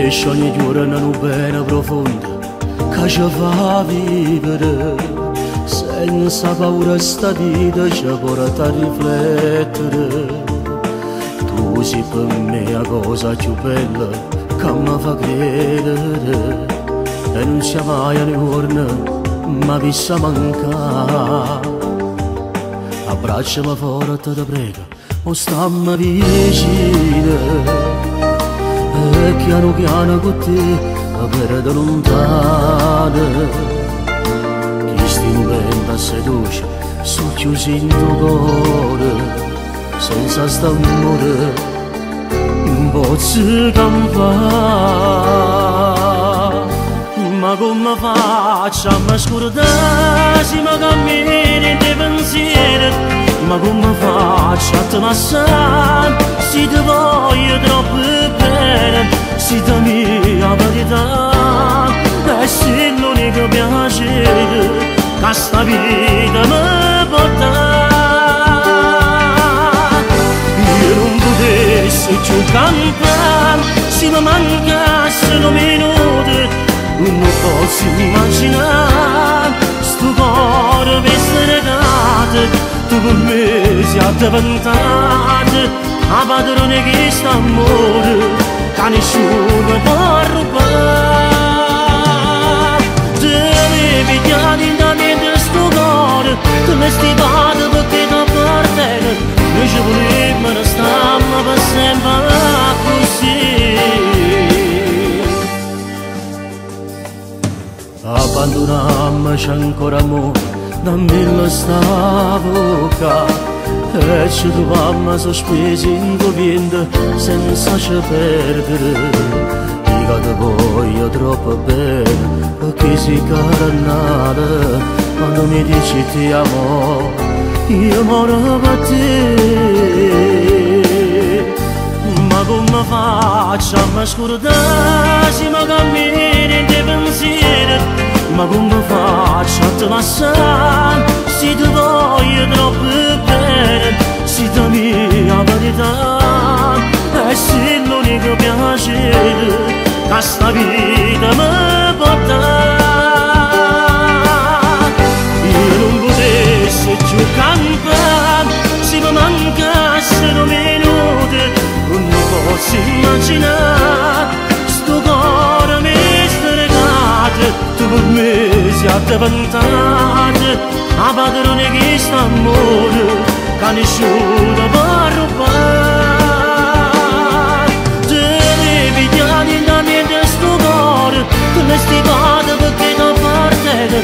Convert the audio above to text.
esce ogni giorno una pena profonda che ci fa vivere, senza paura sta vita ci porta a riflettere. Tu sei per me la cosa più bella che mi fa credere, e non sia mai un giorno ma vista mancare. Abbracciami forte, ti prego, o stammi vicino, e piano piano con te per da lontano. Chi stimenta seduce su chiusi in tuo cuore, senza st'amore non posso campare. Ma come faccio a mi scordare se mi cammini in te pensieri? Ma come faccio a te passare se ti voglio troppo bene? Se ti mia verità e se l'unico piacere che sta vita mi porta. Io non potessi più cantare se mi mancassero minuti. Non posso immaginare sto cuore per essere regato. Tu per me sei diventato la padrona che sta amore che nessuno può rubare. Te mi pigliati da niente sto cuore, te mi stivato perché ti appartiene. Noi ci volevamo restare per sempre così. Abbandonammo c'è ancora amore, dammi sta bocca, e ci trovammo sospesi in vento senza ci perdere. Dico ti voglio troppo bene, perché sei carannata, quando mi dici ti amo, io moro per te. Ma come faccio a mi scordare se mi cammini in te pensieri? Ma come faccio a te passare se ti voglio troppo bene? Se ti mia verità e se l'unico piacere che sta vita mi porta. Io non potessi più cantare se mi mancassero minuti. Non posso immaginare sto cuore mi stregato. Tu per me sei diventato la padrona che sta amore che nessuno può rubare. Te mi pigliati da niente sto cuore, tu mi stivato perché ti appartiene.